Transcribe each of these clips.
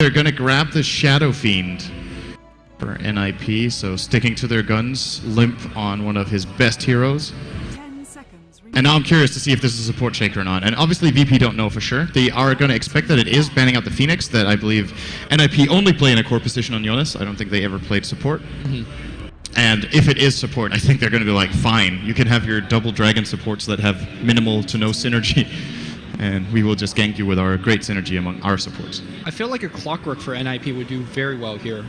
They're going to grab the Shadow Fiend for NiP, so sticking to their guns, Limp on one of his best heroes. And now I'm curious to see if this is a support Shaker or not. And obviously VP don't know for sure. They are going to expect that it is banning out the Phoenix, that I believe NiP only play in a core position on Jonas. I don't think they ever played support. And if it is support, I think they're going to be like, fine, you can have your double dragon supports that have minimal to no synergy. And we will just gank you with our great synergy among our supports. I feel like a Clockwork for NiP would do very well here.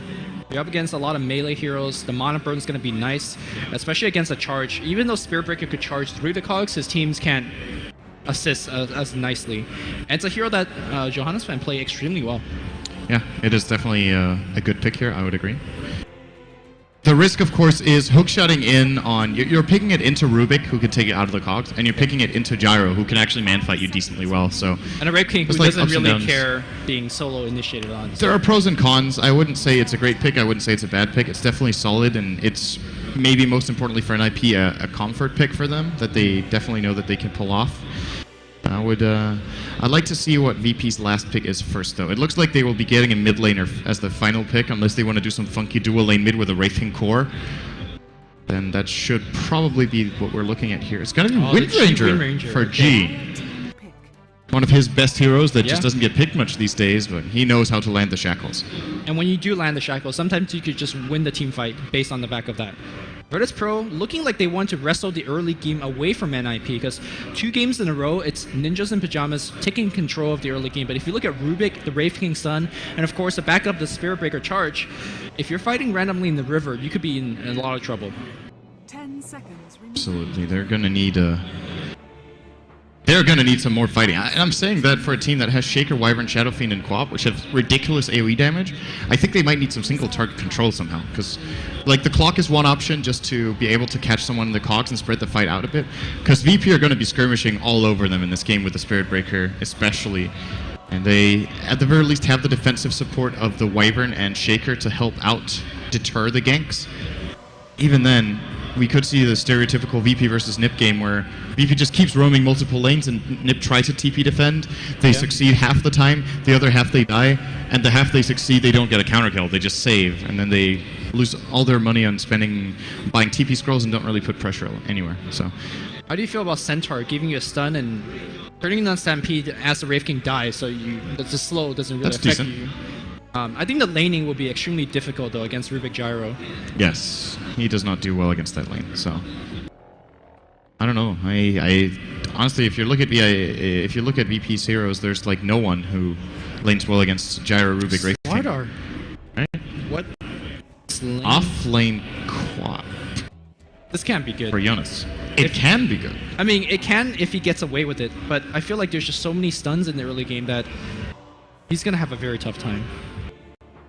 You're up against a lot of melee heroes. The mana burn is going to be nice, especially against a charge. Even though Spirit Breaker could charge through the cogs, his teams can't assist as nicely. And it's a hero that Johannes can play extremely well. Yeah, it is definitely a good pick here, I would agree. The risk, of course, is hookshotting in on... You're picking it into Rubik, who can take it out of the cogs, and you're picking it into Gyro, who can actually man-fight you decently well, so... And a Rape King who doesn't really care being solo initiated on. So. There are pros and cons. I wouldn't say it's a great pick, I wouldn't say it's a bad pick. It's definitely solid, and it's maybe most importantly for NiP, a comfort pick for them, that they definitely know that they can pull off. I'd like to see what VP's last pick is first, though. It looks like they will be getting a mid laner as the final pick, unless they want to do some funky dual lane mid with a Wraith King core. Then that should probably be what we're looking at here. It's going to be Wind Ranger for G. One of his best heroes that just doesn't get picked much these days, but he knows how to land the shackles. And when you do land the shackles, sometimes you could just win the team fight based on the back of that. Virtus Pro looking like they want to wrestle the early game away from NiP, because 2 games in a row, it's Ninjas in Pajamas taking control of the early game. But if you look at Rubik, the Wraith King Sun, and of course the backup, the Spirit Breaker charge, if you're fighting randomly in the river, you could be in a lot of trouble. 10 seconds. Absolutely, they're going to need some more fighting. And I'm saying that for a team that has Shaker, Wyvern, Shadow Fiend, and Quap, which have ridiculous AoE damage, I think they might need some single target control somehow. Because, like, the clock is one option just to be able to catch someone in the cogs and spread the fight out a bit. Because VP are going to be skirmishing all over them in this game with the Spirit Breaker, especially. And they, at the very least, have the defensive support of the Wyvern and Shaker to help out deter the ganks. Even then, we could see the stereotypical VP versus NiP game where VP just keeps roaming multiple lanes and NiP tries to TP defend. They succeed half the time, the other half they die, and the half they succeed they don't get a counter kill, they just save, and then they lose all their money on buying TP scrolls and don't really put pressure anywhere. So, how do you feel about Centaur giving you a stun and turning on Stampede as the Wraith King dies, so the slow doesn't really affect you? I think the laning will be extremely difficult though against Rubik Gyro. Yes, he does not do well against that lane. So I don't know. I honestly, if you look at VP's heroes, there's like no one who lanes well against Gyro, Rubik, Wraith King. Slardar. Right? What? Off lane Quap. This can't be good for Jonas. It can be good. I mean, it can if he gets away with it, but I feel like there's just so many stuns in the early game that he's gonna have a very tough time.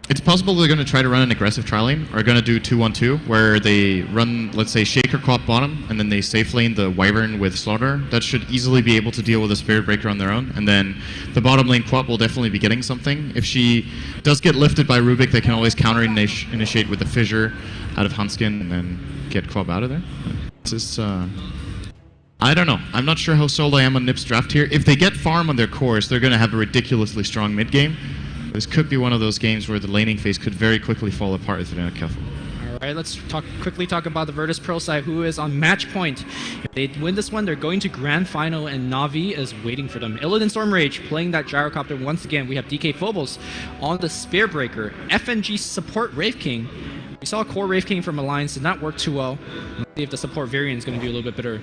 It's possible they're going to try to run an aggressive tri lane, or going to do 2-1-2, where they run, let's say, Shaker, Quap bottom, and then they safe lane the Wyvern with Slaughter. That should easily be able to deal with a Spirit Breaker on their own, and then the bottom lane Quap will definitely be getting something. If she does get lifted by Rubik, they can always counter-initiate with the Fissure out of Hanskin, and then get Quap out of there. This is, I don't know. I'm not sure how sold I am on NiP's draft here. If they get farm on their cores, they're going to have a ridiculously strong mid-game. This could be one of those games where the laning phase could very quickly fall apart if they're not careful. Alright, let's quickly talk about the Virtus Pro side, who is on match point. If they win this one, they're going to Grand Final, and Na'Vi is waiting for them. Illidan Stormrage playing that Gyrocopter once again. We have DK Phobos on the Spear Breaker. FNG support Wraith King. We saw core Wraith King from Alliance, did not work too well. Let's see if the support variant is going to do a little bit better.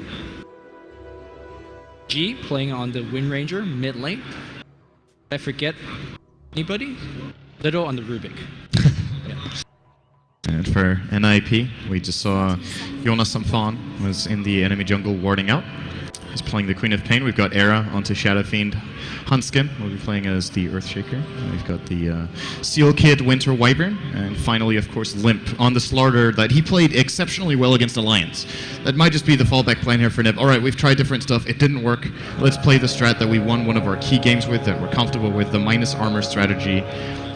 G playing on the Wind Ranger mid lane. Did I forget anybody? Little on the Rubik. And for NiP, we just saw Jonas Samfan was in the enemy jungle warding out. He's playing the Queen of Pain. We've got Era onto Shadow Fiend. Hanskin will be playing as the Earthshaker. We've got the Seal Kid Winter Wyvern. And finally, of course, Limp on the Slaughter that he played exceptionally well against Alliance. That might just be the fallback plan here for NiP. Alright, we've tried different stuff. It didn't work. Let's play the strat that we won one of our key games with, that we're comfortable with, the minus armor strategy.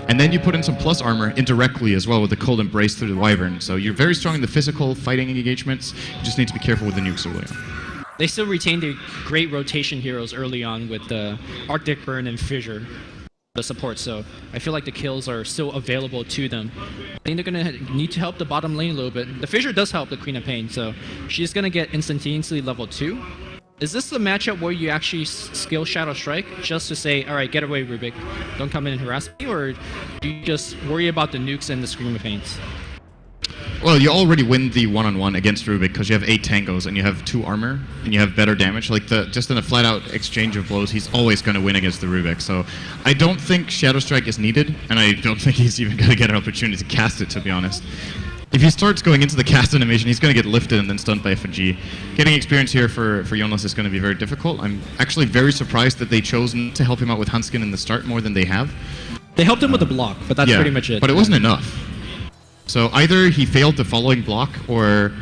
And then you put in some plus armor indirectly as well with the Cold Embrace through the Wyvern. So you're very strong in the physical fighting engagements. You just need to be careful with the nukes early on. They still retain their great rotation heroes early on with the Arctic Burn and Fissure. the support, so I feel like the kills are still available to them. I think they're gonna need to help the bottom lane a little bit. The Fissure does help the Queen of Pain, so she's gonna get instantaneously level 2. Is this the matchup where you actually skill Shadow Strike just to say, alright, get away Rubik, don't come in and harass me, or do you just worry about the nukes and the Scream of Pains? Well, you already win the one-on-one against Rubik because you have 8 tangos and you have 2 armor and you have better damage. Like just in a flat-out exchange of blows, he's always going to win against the Rubik. So I don't think Shadow Strike is needed, and I don't think he's even going to get an opportunity to cast it, to be honest. If he starts going into the cast animation, he's going to get lifted and then stunned by FNG. Getting experience here for Jonas is going to be very difficult. I'm actually very surprised that they chose to help him out with Hanskin in the start more than they have. They helped him with the block, but that's pretty much it. But it wasn't enough. So either he failed the following block or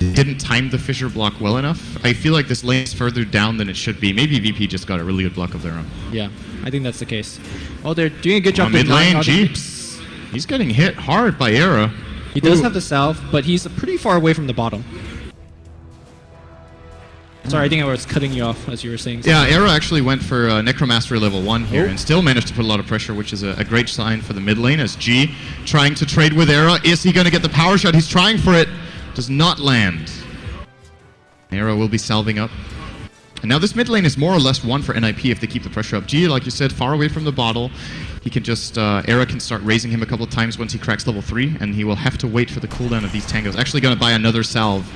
didn't time the Fissure block well enough. I feel like this lane is further down than it should be. Maybe VP just got a really good block of their own. Yeah, I think that's the case. Oh, they're doing a good job. Mid lane, he's getting hit hard by Era. He does have the salve, but he's pretty far away from the bottom. Sorry, I think I was cutting you off as you were saying something. Yeah, Era actually went for Necromaster level 1 here and still managed to put a lot of pressure, which is a great sign for the mid lane as G trying to trade with Era. Is he going to get the power shot? He's trying for it. Does not land. Era will be salving up. And now this mid lane is more or less won for NiP if they keep the pressure up. G, like you said, far away from the bottle. He can just, Era can start raising him a couple of times once he cracks level 3, and he will have to wait for the cooldown of these tangos. Actually going to buy another salve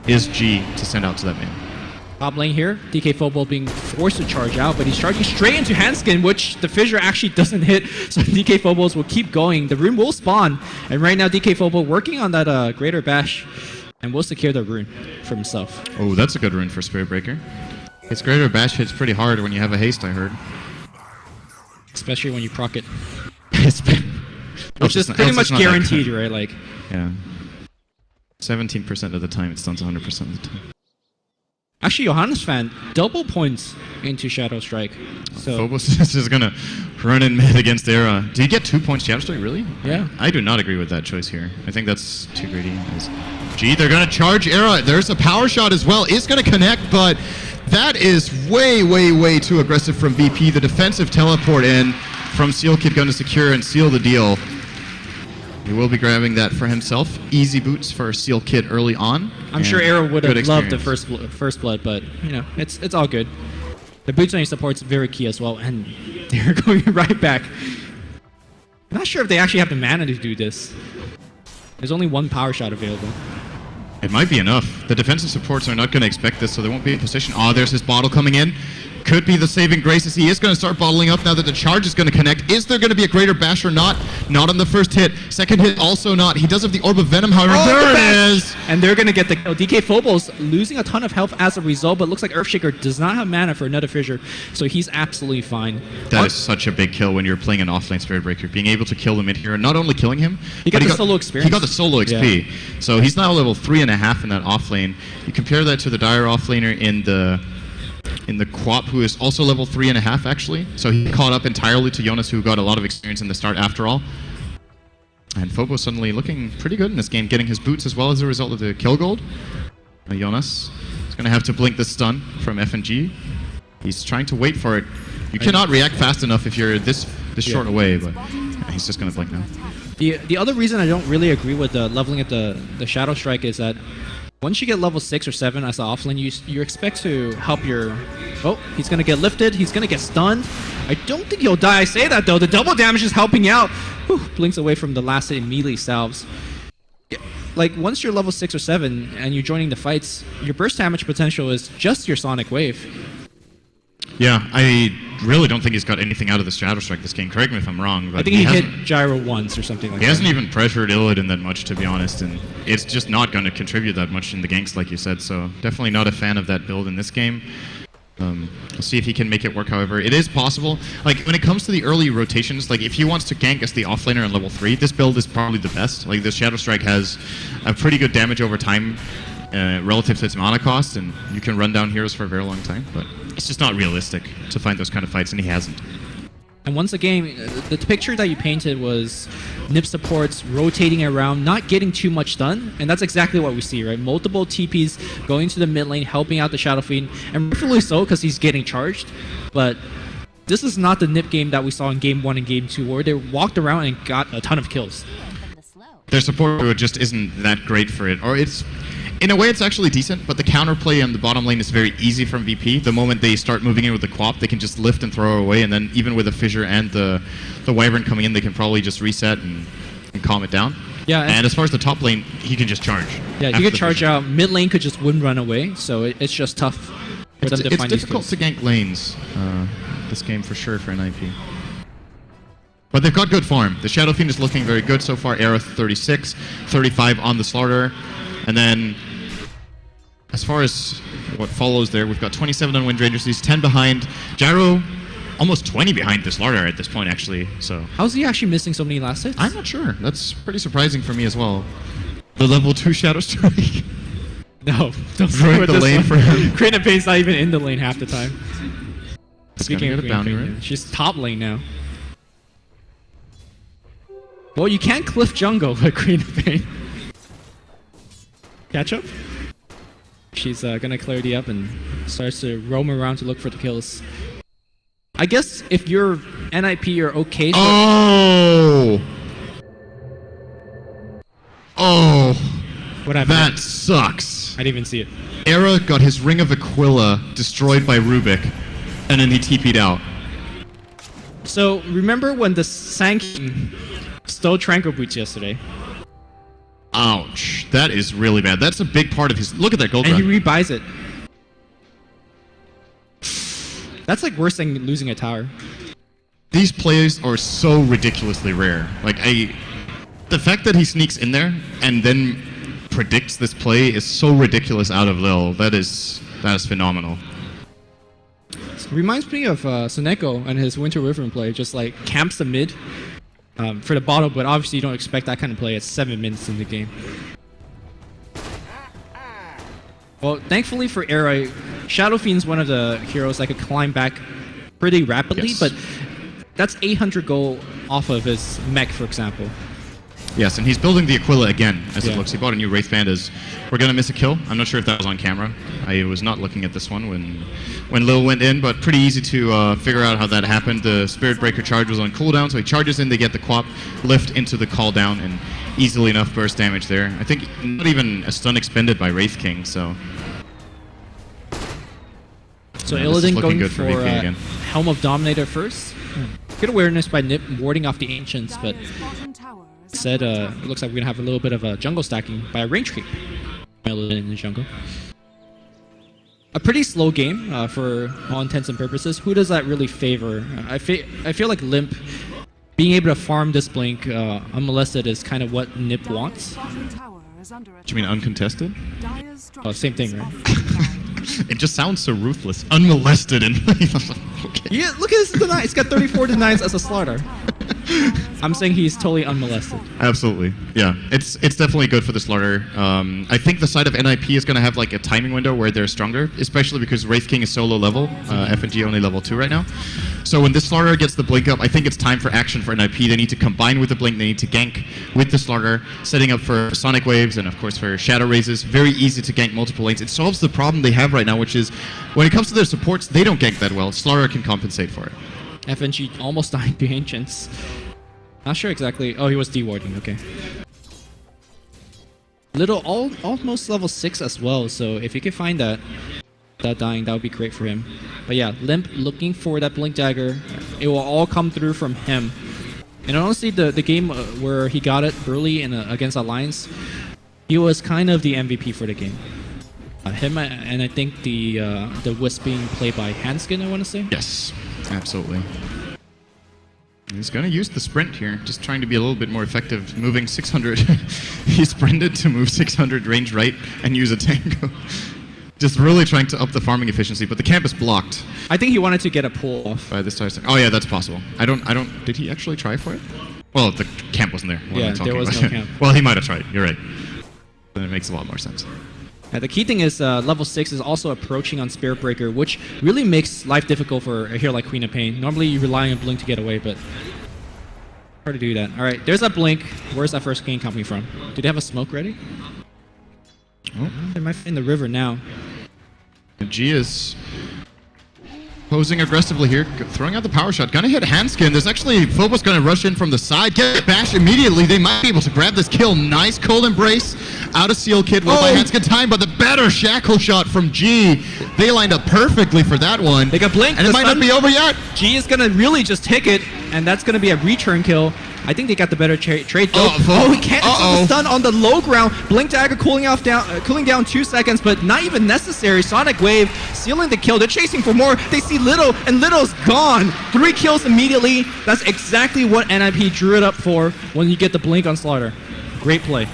is G to send out to that man. Top lane here, DK Phobal being forced to charge out, but he's charging straight into Hanskin, which the Fissure actually doesn't hit, so DK Phobos will keep going. The rune will spawn, and right now DK Phobal working on that Greater Bash, and will secure the rune for himself. Oh, that's a good rune for Spirit Breaker. His Greater Bash hits pretty hard when you have a haste, I heard. Especially when you proc it. Which is pretty much guaranteed, right? Like, yeah. 17% of the time it stuns 100% of the time. Actually, Johannes fan, double points into Shadow Strike. So Phobos is just gonna run in mid against Era. Do you get 2 points Shadow Strike, really? Yeah. I do not agree with that choice here. I think that's too greedy. Gee, they're gonna charge Era. There's a power shot as well. It's gonna connect, but that is way, way, way too aggressive from VP. The defensive teleport in from SealKid gonna secure and seal the deal. He will be grabbing that for himself. Easy boots for SealKid early on. I'm sure Era would have loved the first blood, but you know, it's all good. The boots on your support's very key as well, and they're going right back. I'm not sure if they actually have the mana to do this. There's only one power shot available. It might be enough. The defensive supports are not going to expect this, so they won't be in position. Oh, there's his bottle coming in. Could be the saving grace as he is going to start bottling up now that the charge is going to connect. Is there going to be a greater bash or not? Not on the first hit. Second hit also not. He does have the Orb of Venom, however. Oh, there it is! And they're going to get the kill. DK Phobos losing a ton of health as a result, but looks like Earthshaker does not have mana for another Fissure, so he's absolutely fine. That is such a big kill when you're playing an offlane Spirit Breaker. Being able to kill the mid hero, not only killing him, he got the solo experience. He got the solo XP. Yeah. So he's now level 3.5 in that offlane. You compare that to the Dire offlaner in the Quap, who is also level 3.5 actually. So he caught up entirely to Jonas, who got a lot of experience in the start after all. And Phobos suddenly looking pretty good in this game, getting his boots as well as a result of the kill gold. Jonas is going to have to blink the stun from FNG. He's trying to wait for it. You cannot react fast enough if you're this short away, but he's just going to blink now. The other reason I don't really agree with the leveling at the Shadow Strike is that once you get level 6 or 7 as an offlane, you expect to help your... Oh, he's going to get lifted. He's going to get stunned. I don't think he'll die. I say that, though. The double damage is helping out. Whew, blinks away from the last hit immediately salves. Like, once you're level 6 or 7 and you're joining the fights, your burst damage potential is just your Sonic Wave. Yeah, I really don't think he's got anything out of the Shadow Strike this game. Correct me if I'm wrong. But I think he hit Gyro once or something like that. He hasn't even pressured Illidan that much, to be honest, and it's just not going to contribute that much in the ganks, like you said, so definitely not a fan of that build in this game. We'll see if he can make it work, however. It is possible. Like, when it comes to the early rotations, like, if he wants to gank as the offlaner on level 3, this build is probably the best. Like, the Shadow Strike has a pretty good damage over time relative to its mana cost, and you can run down heroes for a very long time, but it's just not realistic to find those kind of fights, and he hasn't. And once again, the picture that you painted was NiP supports rotating around, not getting too much done, and that's exactly what we see, right? Multiple TPs going to the mid lane, helping out the Shadow Fiend, and rightfully so because he's getting charged, but This is not the NiP game that we saw in Game 1 and Game 2, where they walked around and got a ton of kills. Their support just isn't that great for it. Or it's, in a way, it's actually decent, but the counterplay on the bottom lane is very easy from VP. The moment they start moving in with the Quap, they can just lift and throw away, and then even with the Fissure and the Wyvern coming in, they can probably just reset and calm it down. Yeah, and as far as the top lane, he can just charge. Yeah, he could charge out. Mid lane could just wind run away, so it's just tough for them to it's find these difficult kills. to gank lanes this game for sure for NiP. But they've got good farm. The Shadow Fiend is looking very good so far. Era 36, 35 on the Slaughter. And then, as far as what follows there, we've got 27 on Wind Rangers. He's 10 behind. Gyro, almost 20 behind the Slaughter at this point, actually. So how's he actually missing so many last hits? I'm not sure. That's pretty surprising for me as well. The level 2 Shadow Strike. No, don't ruin the lane for him. Queen of Pain's not even in the lane half the time. Speaking of Queen of Pain, Pain, she's top lane now. Well, you can't cliff jungle with Queen of Pain. Catch up? She's gonna clear D up and starts to roam around to look for the kills. I guess if you're NiP, you're okay. Oh! Oh! What happened? That sucks. I didn't even see it. Era got his Ring of Aquila destroyed by Rubik, and then he TP'd out. So, remember when the Sanking stole Tranquil Boots yesterday? Ouch. That is really bad. That's a big part of his... Look at that gold And run. he rebuys it. That's like worse than losing a tower. These plays are so ridiculously rare. Like, the fact that he sneaks in there and then predicts this play is so ridiculous out of Lil. That is phenomenal. Reminds me of Soneko and his Winter Wyvern play, just like camps the mid for the bottle, but obviously you don't expect that kind of play at 7 minutes in the game. Well, thankfully for Era, Shadow Fiend's one of the heroes that could climb back pretty rapidly, Yes. but that's 800 gold off of his mech, for example. Yes, and he's building the Aquila again, as Yeah. it looks. He bought a new Wraith Band as... We're going to miss a kill. I'm not sure if that was on camera. I was not looking at this one when Lil went in, but pretty easy to figure out how that happened. The Spirit Breaker charge was on cooldown, so he charges in, they get the Quap, lift into the call down, and easily enough burst damage there. I think not even a stun expended by Wraith King, so... So Yeah, this is Illidan looking going good for for VP again. Helm of Dominator first. Good awareness by NiP, warding off the Ancients, but Dire's bottom tower is said it looks like we're going to have a little bit of a jungle stacking by a range creep. Illidan in the jungle. A pretty slow game for all intents and purposes. Who does that really favor? I feel like Limp being able to farm this blink unmolested is kind of what NiP wants. bottom tower is under Do you mean uncontested? Dire's Oh, same thing, right? It just sounds so ruthless. Unmolested and... okay. Yeah, look at this deny. It's got 34 denies as a slaughter. I'm saying he's totally unmolested. Absolutely, yeah. It's definitely good for the Slaughter. I think the side of NiP is going to have like a timing window where they're stronger, especially because Wraith King is so low level. FNG only level 2 right now. So when this Slaughter gets the blink up, I think it's time for action for NiP. They need to combine with the blink. They need to gank with the Slaughter, setting up for Sonic Waves and of course for Shadow Raises. Very easy to gank multiple lanes. It solves the problem they have right now, which is when it comes to their supports, they don't gank that well. Slaughter can compensate for it. FNG almost dying to Ancients. Not sure exactly. Oh, he was dewarding. Okay. Little almost level 6 as well. So if you could find that dying, that would be great for him. But yeah, Limp looking for that Blink Dagger. It will all come through from him. And honestly, the game where he got it early in against Alliance, he was kind of the MVP for the game. Him and I think the Wisp being played by Hanskin, I want to say. Yes, absolutely. He's going to use the sprint here, just trying to be a little bit more effective, moving 600. He sprinted to move 600 range right and use a tango. Just really trying to up the farming efficiency, but the camp is blocked I think he wanted to get a pull off. by this time. Oh yeah, that's possible. I don't. Did he actually try for it? Well, the camp wasn't there. What am I Yeah, talking there was about? no camp. Well, he might have tried. You're right. Then it makes a lot more sense. The key thing is level 6 is also approaching on Spirit Breaker, which really makes life difficult for a hero like Queen of Pain. Normally you rely on Blink to get away, but hard to do that. Alright, there's that Blink. Where's that first game coming from? Do they have a smoke ready? Oh. They might be in the river now. And G is Posing aggressively here, throwing out the power shot. Gonna hit Hanskin. There's actually Phobos gonna rush in from the side. Get bash immediately. They might be able to grab this kill. Nice cold embrace out of Seal Kid. Will buy Hanskin time, but the better shackle shot from G. They lined up perfectly for that one. They got blink. And it might not be over yet. G is gonna really just tick it, and that's gonna be a return kill. I think they got the better trade. He can't the stun on the low ground. Blink dagger cooling down 2 seconds, but not even necessary. Sonic Wave sealing the kill. They're chasing for more. They see Little, and Little's gone. 3 kills immediately. That's exactly what NiP drew it up for when you get the blink on Slaughter. Great play.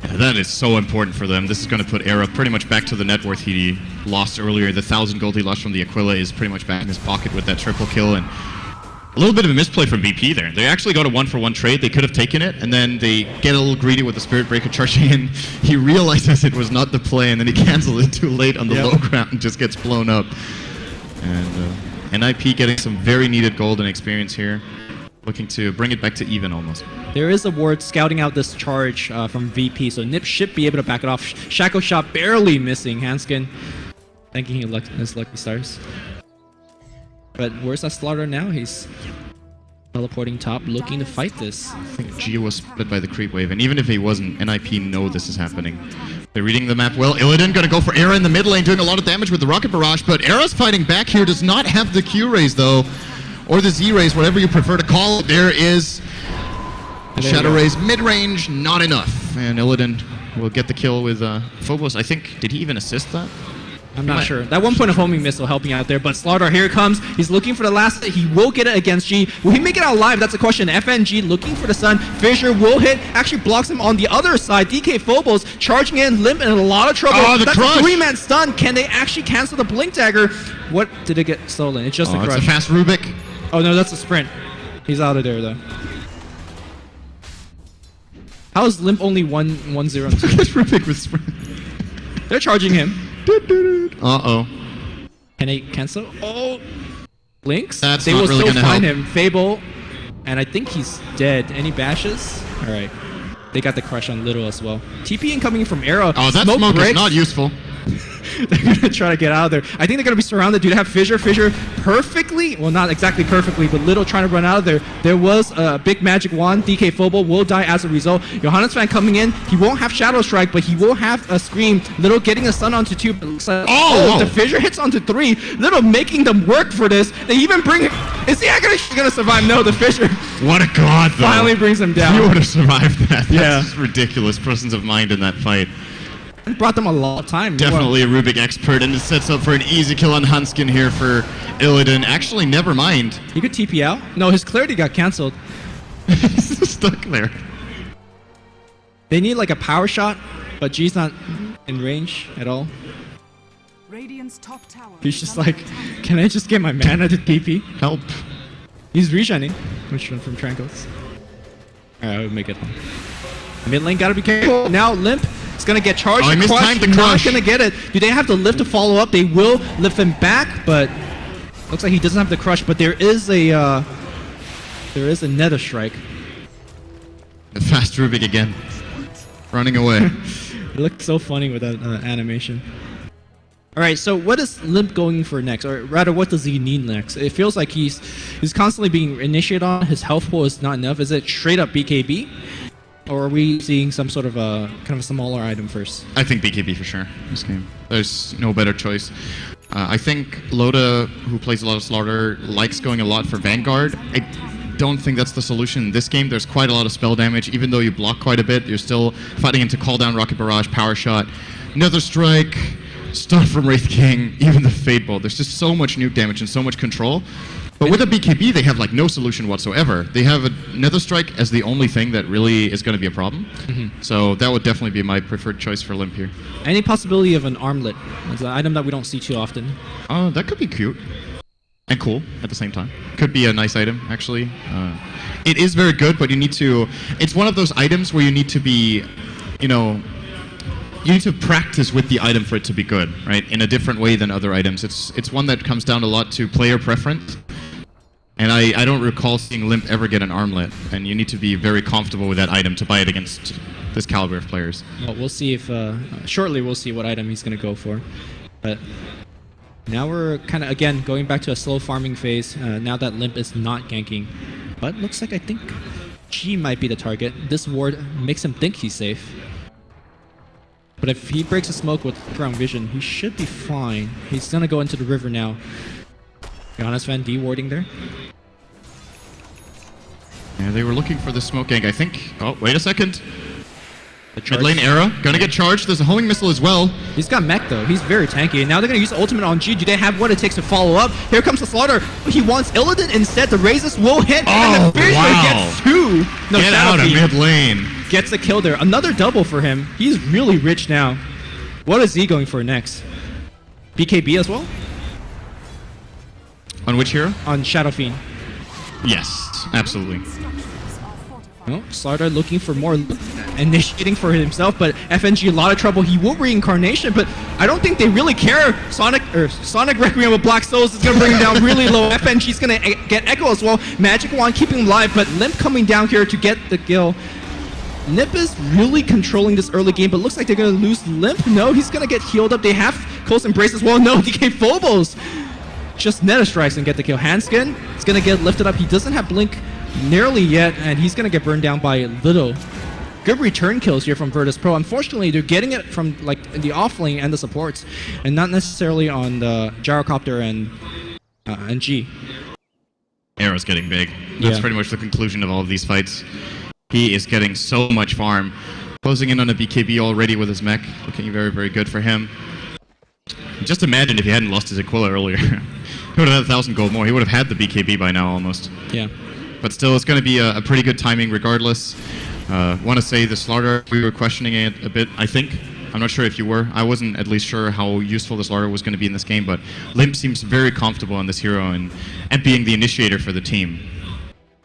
Yeah, that is so important for them. This is going to put Era pretty much back to the net worth he lost earlier. The 1,000 gold he lost from the Aquila is pretty much back in his pocket with that triple kill, and a little bit of a misplay from BP there. They actually got a 1-for-1 trade. They could have taken it, and then they get a little greedy with the Spirit Breaker charging in. He realizes it was not the play, and then he cancels it too late on the low ground and just gets blown up. And NiP getting some very needed gold and experience here. Looking to bring it back to even almost. There is a ward scouting out this charge from VP, so NiP should be able to back it off. Shackle shot barely missing Hanskin. Thanking his lucky stars. But where's that Slaughter now? He's teleporting top, looking to fight this. I think G was split by the creep wave, and even if he wasn't, NiP know this is happening. They're reading the map well. Illidan gonna go for Era in the mid lane, doing a lot of damage with the Rocket Barrage, but Era's fighting back here, does not have the Q raise though, or the Z raise, whatever you prefer to call it. There is the Shadow Raise mid-range, not enough. And Illidan will get the kill with Phobos. I think, did he even assist that? I'm not sure. That 1 point of homing missile helping out there, but Slaughter, here it comes. He's looking for the last hit. He will get it against G. Will he make it out alive? That's a question. FNG looking for the stun. Fissure will hit. Actually blocks him on the other side. DK Phobos charging in. Limp in a lot of trouble. Oh, the That's crush. a 3-man stun. Can they actually cancel the Blink Dagger? What did it get stolen? It's just a crush. It's a fast Rubik. Oh no, that's a sprint. He's out of there though. How is Limp only 1-0? Rubik with sprint. They're charging him. Uh-oh. Can they cancel? Oh! Blinks? That's they not will really still gonna find help. him. Fable. And I think he's dead. Any bashes? Alright. They got the crush on Little as well. TP incoming from Arrow. Oh, that smoke is not useful. They're gonna try to get out of there. I think they're gonna be surrounded. Do they have Fissure? Fissure perfectly? Well, not exactly perfectly, but Little trying to run out of there. There was a big magic wand. DK Phobo will die as a result. Johannes fan coming in. He won't have Shadow Strike, but he will have a Scream. Little getting a stun onto 2. The Fissure hits onto 3. Little making them work for this. They even bring. Is he actually gonna survive? No, the Fissure. What a god, though. Finally brings him down. He would have survived that. That's Yeah. ridiculous presence of mind in that fight. It brought them a lot of time. Definitely a Rubik expert, and it sets up for an easy kill on Hanskin here for Illidan. Actually, never mind. He could TP out. No, his clarity got cancelled. He's stuck there. They need like a power shot, but G's not in range at all. Radiant's top tower. He's just like, can I just get my mana to TP? Help. He's regening, which one from Trankos. Alright, I'll make it home. Mid lane gotta be careful. Now Limp is gonna get charged. Oh, he mistimed the Not crush. gonna get it. Do they have the lift to follow up? They will lift him back, but looks like he doesn't have the crush. But there is a Nether Strike. The fast Rubik again. Running away. It looked so funny with that animation. Alright, so what is Limp going for next? Or rather, what does he need next? It feels like he's constantly being initiated on. His health pool is not enough. Is it straight up BKB? Or are we seeing some sort of a kind of a smaller item first? I think BKB for sure this game. There's no better choice. I think Loda, who plays a lot of Slaughter, likes going a lot for Vanguard. I don't think that's the solution in this game. There's quite a lot of spell damage. Even though you block quite a bit, you're still fighting into call down Rocket Barrage, Power Shot, Nether Strike, Stun from Wraith King, even the Fade Bolt. There's just so much nuke damage and so much control. But with a BKB, they have like no solution whatsoever. They have a Nether Strike as the only thing that really is going to be a problem. So that would definitely be my preferred choice for Limp here. Any possibility of an armlet? It's an item that we don't see too often. That could be cute. And cool at the same time. Could be a nice item, actually. It is very good, but you need to... It's one of those items where you need to be, you know... You need to practice with the item for it to be good, right? In a different way than other items. It's one that comes down a lot to player preference. And I don't recall seeing Limp ever get an armlet. And you need to be very comfortable with that item to buy it against this caliber of players. Well, we'll see if... shortly we'll see what item he's going to go for. But Now we're kind of, again, going back to a slow farming phase, now that Limp is not ganking. But looks like I think G might be the target. This ward makes him think he's safe. But if he breaks a smoke with ground vision, he should be fine. He's gonna go into the river now. Giannis Van D warding there. Yeah, they were looking for the smoke gang, I think. Oh, wait a second. The Mid charge. lane Era, gonna get charged. There's a homing missile as well. He's got mech though. He's very tanky. And now they're gonna use the ultimate on G. Do they have what it takes to follow up? Here comes the slaughter. He wants Illidan instead. The raises will hit. And Oh, the Fissure wow. gets two. No, Get out of Shadowfiend mid lane. gets a kill there. Another double for him. He's really rich now. What is he going for next? BKB as well? On which hero? On Shadowfiend. Yes, absolutely. No, Slaughter looking for more, initiating for himself, but FNG a lot of trouble. He will reincarnation, but I don't think they really care. Sonic Requiem with Black Souls is gonna bring him down really low. FNG's gonna get Echo as well. Magic Wand keeping him alive, but Limp coming down here to get the kill. NiP is really controlling this early game, but looks like they're gonna lose Limp. No, he's gonna get healed up. They have Close Embrace as well. No, DK Phobos just Neta strikes and get the kill. Handskin is gonna get lifted up. He doesn't have Blink nearly yet, and he's gonna get burned down by a little. Good return kills here from Virtus Pro. Unfortunately, they're getting it from like the off lane and the supports, and not necessarily on the Gyrocopter and G. Era's getting big. That's Yeah. pretty much the conclusion of all of these fights. He is getting so much farm. Closing in on a BKB already with his mech. Looking very, very good for him. Just imagine if he hadn't lost his Aquila earlier. He would have had 1,000 gold more. He would have had the BKB by now almost. Yeah. But still, it's going to be a pretty good timing regardless. Want to say the Slaughter, we were questioning it a bit, I think. I'm not sure if you were. I wasn't at least sure how useful the Slaughter was going to be in this game, but Limp seems very comfortable on this hero and being the initiator for the team.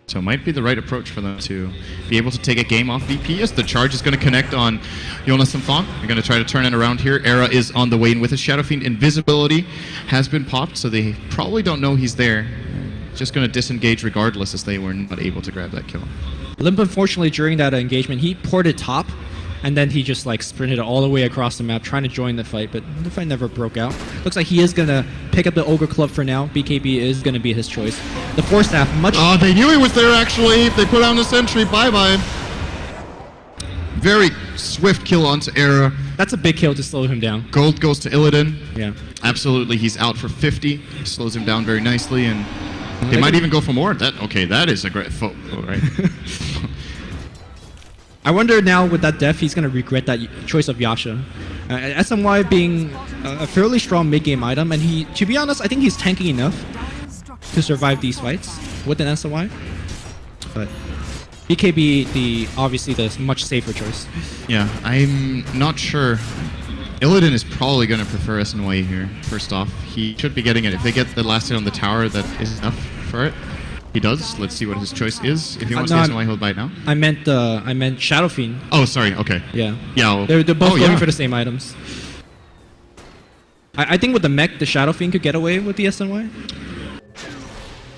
So it might be the right approach for them to be able to take a game off VP as the charge is going to connect on Jonas and Thong. They're going to try to turn it around here. Era is on the way in with his Shadowfiend. Invisibility has been popped, so they probably don't know he's there. Just going to disengage regardless as they were not able to grab that kill. Limp, unfortunately, during that engagement, he ported top, and then he just like sprinted all the way across the map trying to join the fight, but the fight never broke out. Looks like he is going to pick up the Ogre Club for now. BKB is going to be his choice. The Force Staff, much... Oh, they knew he was there actually. They put on the sentry. Bye-bye. Very swift kill onto Era. That's a big kill to slow him down. Gold goes to Illidan. Yeah. Absolutely, he's out for 50. Slows him down very nicely, and they might even go for more. That is a great photo, right? I wonder now with that death, he's going to regret that choice of Yasha. SMY being a fairly strong mid-game item, and he, to be honest, I think he's tanky enough to survive these fights with an SMY. But BKB, obviously the much safer choice. Yeah, I'm not sure. Illidan is probably going to prefer SNY here, first off. He should be getting it. If they get the last hit on the tower, that is enough for it. He does. Let's see what his choice is. If he wants no, to SNY, he'll buy it now. I meant Shadowfiend. Oh, sorry. Okay. Yeah. Yeah. They're both going yeah. for the same items. I think with the mech, the Shadowfiend could get away with the SNY.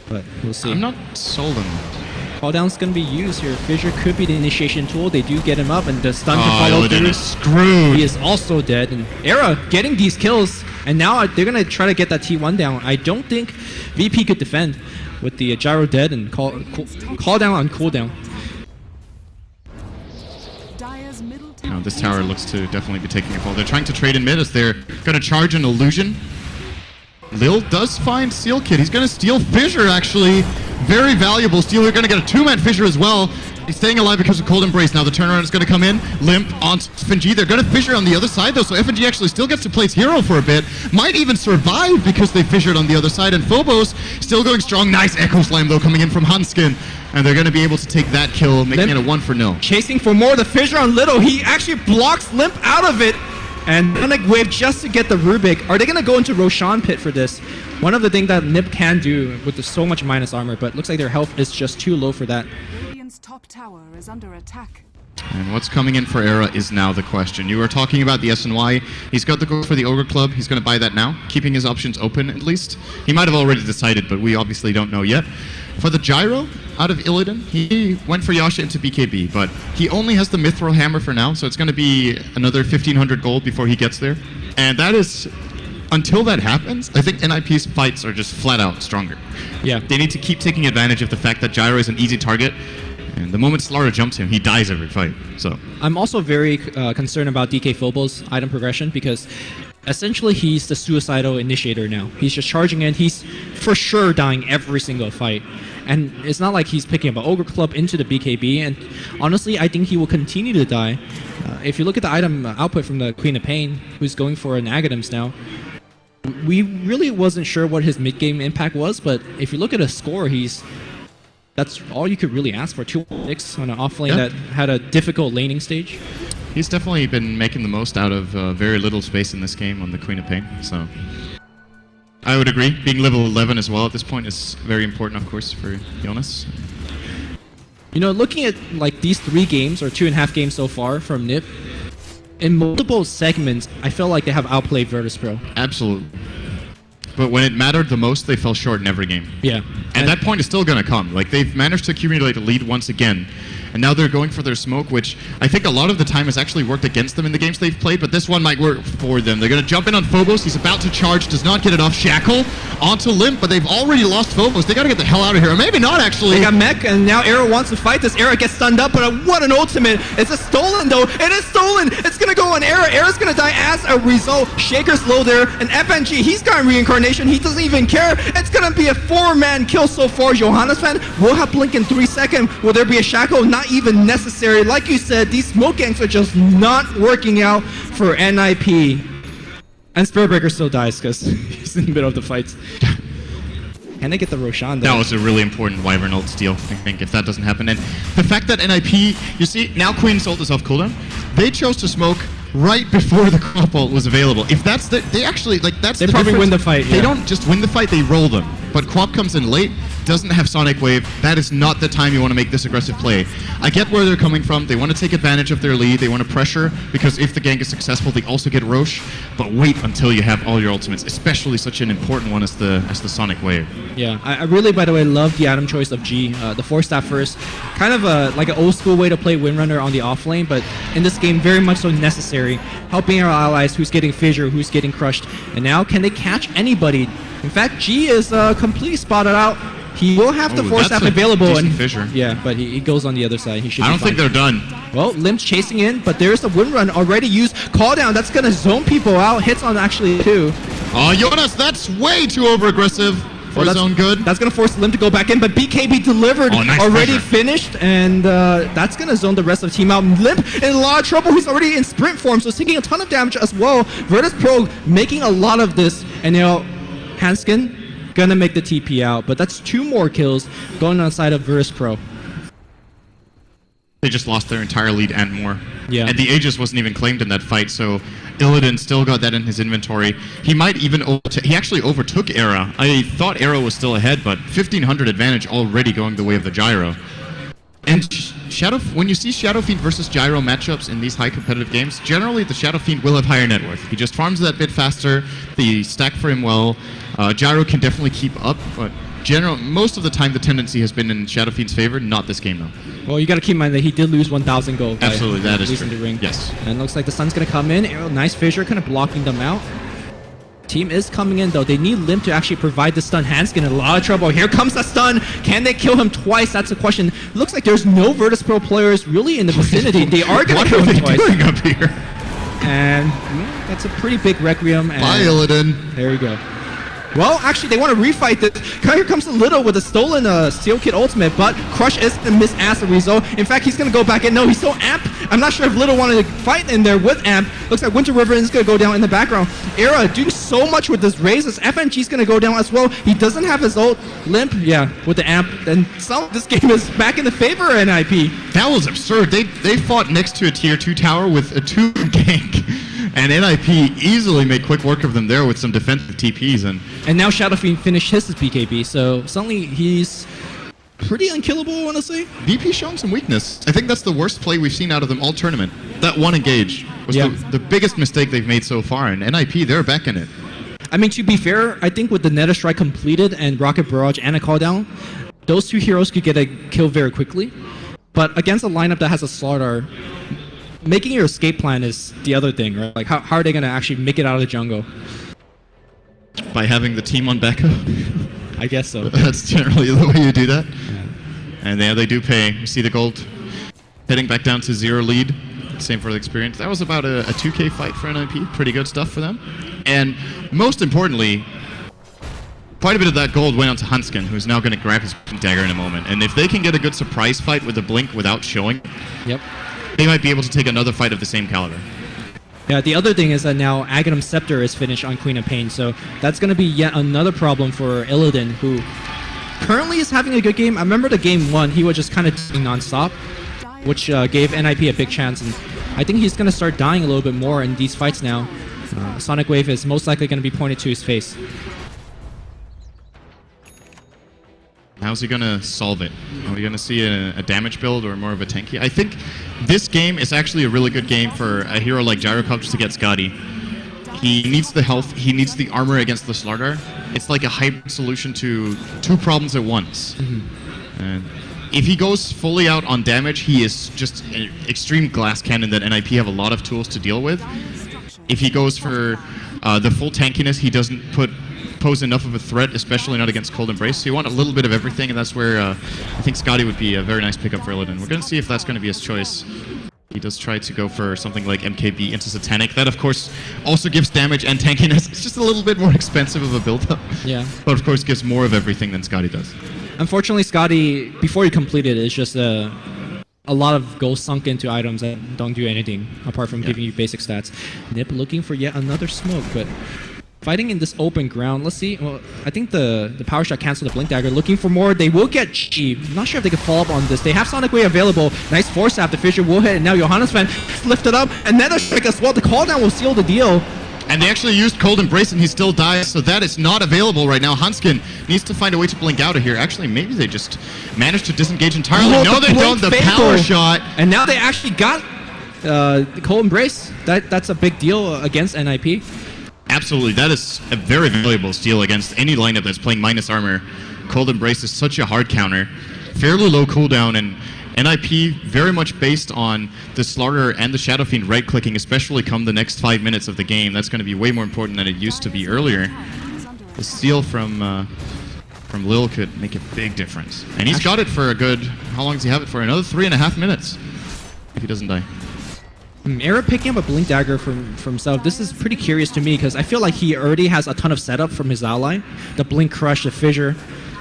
But we'll see. I'm not sold on that. Calldown's going to be used here. Fissure could be the initiation tool. They do get him up, and the stun to Oh, follow Illidan through. is screwed. He is also dead. And Era getting these kills, and now they're going to try to get that T1 down. I don't think VP could defend with the Gyro dead and call down on cooldown. Dire's middle Now, tower this tower looks to definitely be taking a fall. They're trying to trade in mid as they're going to charge an illusion. Lil does find Seal Kid. He's going to steal Fissure, actually. Very valuable steal. They're going to get a two-man Fissure as well. He's staying alive because of Cold Embrace. Now the turnaround is going to come in. Limp on FNG. They're going to Fissure on the other side, though, so FNG actually still gets to play his hero for a bit. Might even survive because they Fissured on the other side. And Phobos still going strong. Nice Echo Slam, though, coming in from Hanskin. And they're going to be able to take that kill, making it a 1-0. Chasing for more. The Fissure on Little. He actually blocks Limp out of it. And Panic Wave just to get the Rubik. Are they going to go into Roshan Pit for this? One of the things that NiP can do with so much minus armor, but looks like their health is just too low for that. Radiant's top tower is under attack. And what's coming in for Era is now the question. You were talking about the SNY. He's got the goal for the Ogre Club. He's going to buy that now, keeping his options open at least. He might have already decided, but we obviously don't know yet. For the Gyro, out of Illidan, he went for Yasha into BKB, but he only has the Mithril Hammer for now, so it's going to be another 1,500 gold before he gets there. And that is until that happens, I think NiP's fights are just flat out stronger. Yeah. They need to keep taking advantage of the fact that Gyro is an easy target, and the moment Slara jumps him, he dies every fight. So I'm also very concerned about DK Phobos' item progression because essentially he's the suicidal initiator now. He's just charging in. He's for sure dying every single fight. And it's not like he's picking up an Ogre Club into the BKB. And honestly, I think he will continue to die. If you look at the item output from the Queen of Pain, who's going for an Agadams now, we really wasn't sure what his mid-game impact was, but if you look at a score, that's all you could really ask for. 2-6 on an off lane that had a difficult laning stage. he's definitely been making the most out of very little space in this game on the Queen of Pain. So I would agree. Being level 11 as well at this point is very important, of course, for Jonas. You know, looking at like these 3 games or 2.5 games so far from NiP, in multiple segments, I feel like they have outplayed Virtus.pro. Absolutely. But when it mattered the most, they fell short in every game. Yeah. And that point is still going to come. Like, they've managed to accumulate a lead once again. And now they're going for their smoke, which I think a lot of the time has actually worked against them in the games they've played, but this one might work for them. They're going to jump in on Phobos. He's about to charge, does not get it off. Shackle onto Limp, but they've already lost Phobos. They got to get the hell out of here. Or maybe not, actually. They got Mech, and now Era wants to fight this. Era gets stunned up, but what an ultimate. It's a stolen, though. It is stolen. It's going to go on Era. Era's going to die as a result. Shaker's low there, and FNG, he's got reincarnation. He doesn't even care. It's going to be a 4-man kill so far. Johannes fan will have Blink in 3 seconds. Will there be a Shackle? Not even necessary. Like you said, these smoke ganks are just not working out for NiP. And Spiritbreaker still dies because he's in the middle of the fights. Can they get the Roshan though? That was a really important Wyvern ult steal, I think, if that doesn't happen. And the fact that NiP, you see, now Queen's ult is off cooldown. They chose to smoke right before the crop ult was available. If that's the, they actually, like, that's They the probably difference. win the fight, They yeah. don't just win the fight, they roll them. But Quap comes in late, doesn't have Sonic Wave. That is not the time you want to make this aggressive play. I get where they're coming from. They want to take advantage of their lead. They want to pressure, because if the gank is successful, they also get Roche. But wait until you have all your ultimates, especially such an important one as the Sonic Wave. Yeah, I really, by the way, love the item choice of G. The 4-staff first. Kind of like an old school way to play Windrunner on the off lane, but in this game, very much so necessary. Helping our allies, who's getting Fissure, who's getting crushed. And now, can they catch anybody? In fact, G is completely spotted out. He will have the 4-staff available. And Fissure. yeah, but he goes on the other side. He should I don't think they're done. Well, Limp's chasing in, but there's the wind run already used. Call down, that's going to zone people out. Hits on actually 2. Oh, Jonas, that's way too over-aggressive for his own good. That's going to force Limp to go back in, but BKB delivered, Oh, nice already pressure. finished, and that's going to zone the rest of the team out. Limp in a lot of trouble. He's already in sprint form, so he's taking a ton of damage as well. Virtus.pro making a lot of this, and you know, Hanskin gonna make the TP out, but that's 2 more kills going on the side of Virtus.pro. They just lost their entire lead and more. Yeah. And the Aegis wasn't even claimed in that fight, so Illidan still got that in his inventory. He might even he actually overtook Era. I thought Era was still ahead, but 1500 advantage already going the way of the Gyro. And when you see Shadow Fiend versus Gyro matchups in these high competitive games, generally the Shadow Fiend will have higher net worth. He just farms that bit faster, the stack for him well. Gyro can definitely keep up, but most of the time the tendency has been in Shadow Fiend's favor, not this game though. Well, you got to keep in mind that he did lose 1,000 gold. Absolutely, that is losing true. the ring. Yes. And it looks like the Sun's going to come in. Arrow, nice Fissure, kind of blocking them out. Team is coming in though. They need Limp to actually provide the stun. Hanskin in a lot of trouble. Here comes the stun. Can they kill him twice? That's the question. Looks like there's no Virtus.pro players really in the vicinity. They are going to kill him twice. What are they doing up here? And yeah, that's a pretty big Requiem. And Bye, Illidan. there you go. Well, actually, they want to refight this. Here comes a Little with a stolen Steel Kid ultimate, but Crush is going to miss as a result. In fact, he's going to go back in. No, he's so Amp. I'm not sure if Little wanted to fight in there with Amp. Looks like Winter River is going to go down in the background. Era doing so much with this raise. This FNG's going to go down as well. He doesn't have his ult. Limp, yeah, with the Amp. And this game is back in the favor of NiP. That was absurd. They fought next to a tier 2 tower with a 2 gank. And NiP easily made quick work of them there with some defensive TPs. And now Shadow Fiend finished his BKB, so suddenly he's pretty unkillable, honestly. VP showing some weakness. I think that's the worst play we've seen out of them all tournament. That one engage was the biggest mistake they've made so far. And NiP, they're back in it. I mean, to be fair, I think with the Nether Strike completed and Rocket Barrage and a call down, those 2 heroes could get a kill very quickly. But against a lineup that has a Slardar, making your escape plan is the other thing, right? Like, how are they going to actually make it out of the jungle? By having the team on backup. I guess so. That's generally the way you do that. Yeah. And they do pay. You see the gold heading back down to 0 lead. Same for the experience. That was about a 2K fight for NiP. Pretty good stuff for them. And most importantly, quite a bit of that gold went on to Hanskin, who's now going to grab his dagger in a moment. And if they can get a good surprise fight with the blink without showing, they might be able to take another fight of the same caliber. Yeah, the other thing is that now Aghanim Scepter is finished on Queen of Pain, so that's going to be yet another problem for Illidan, who currently is having a good game. I remember the game 1, he was just kind of non-stop, which gave NiP a big chance, and I think he's going to start dying a little bit more in these fights now. Sonic Wave is most likely going to be pointed to his face. How's he going to solve it? Are we going to see a damage build or more of a tanky? I think this game is actually a really good game for a hero like Gyrocopter to get Scotty. He needs the health, he needs the armor against the Slardar. It's like a hybrid solution to 2 problems at once. And if he goes fully out on damage, he is just an extreme glass cannon that NiP have a lot of tools to deal with. If he goes for the full tankiness, he doesn't pose enough of a threat, especially not against Cold Embrace. So you want a little bit of everything, and that's where I think Scotty would be a very nice pickup for Illidan. We're going to see if that's going to be his choice. He does try to go for something like MKB into Satanic. That, of course, also gives damage and tankiness. It's just a little bit more expensive of a build-up. Yeah. But, of course, gives more of everything than Scotty does. Unfortunately, Scotty, before he completed it, it's just a lot of gold sunk into items that don't do anything apart from giving you basic stats. NiP looking for yet another smoke, but fighting in this open ground, let's see. Well, I think the power shot canceled the blink dagger. Looking for more. They will get G. I'm not sure if they can follow up on this. They have Sonic Wave available. Nice force sap. The Fissure will hit, and now Johannes Fan lifted up. Another strike as well. The call down will seal the deal. And they actually used Cold Embrace and he still dies, so that is not available right now. Hanskin needs to find a way to blink out of here. Actually, maybe they just managed to disengage entirely. No, they don't. The power shot. And now they actually got the Cold Embrace. That's a big deal against NiP. Absolutely. That is a very valuable steal against any lineup that's playing minus armor. Cold Embrace is such a hard counter. Fairly low cooldown, and NiP very much based on the Slardar and the Shadow Fiend right-clicking, especially come the next 5 minutes of the game. That's going to be way more important than it used to be earlier. The steal from Lil could make a big difference. And he's got it for a good... How long does he have it for? Another 3.5 minutes, if he doesn't die. Era picking up a blink dagger from Self. This is pretty curious to me because I feel like he already has a ton of setup from his ally. The blink crush, the fissure.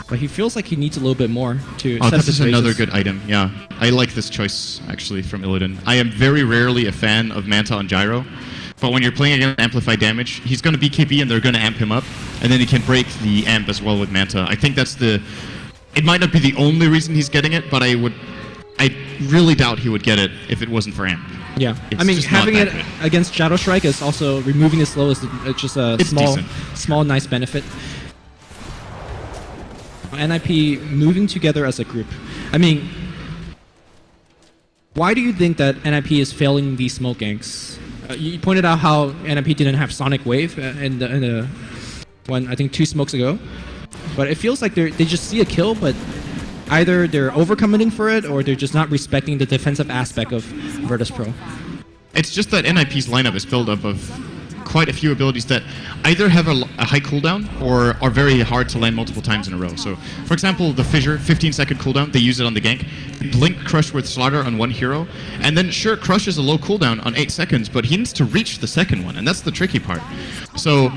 But he feels like he needs a little bit more to set this is his another bases. good item, yeah. I like this choice, actually, from Illidan. I am very rarely a fan of Manta on Gyro, but when you're playing against amplified damage, he's going to be KB and they're going to amp him up, and then he can break the amp as well with Manta. I think that's the... It might not be the only reason he's getting it, but I really doubt he would get it if it wasn't for amp. Yeah, It's I mean, just having not it that good. against Shadow Strike is also removing the slow is just a It's small, nice benefit. NiP moving together as a group. I mean, why do you think that NiP is failing these smoke ganks? You pointed out how NiP didn't have Sonic Wave in the one, I think 2 smokes ago, but it feels like they just see a kill, but either they're overcommitting for it or they're just not respecting the defensive aspect of Virtus Pro. It's just that NiP's lineup is built up of quite a few abilities that either have a high cooldown or are very hard to land multiple times in a row. So, for example, the Fissure, 15-second cooldown, they use it on the gank. Blink Crush with Slardar on one hero, and then sure, Crush is a low cooldown on 8 seconds, but he needs to reach the second one, and that's the tricky part. So,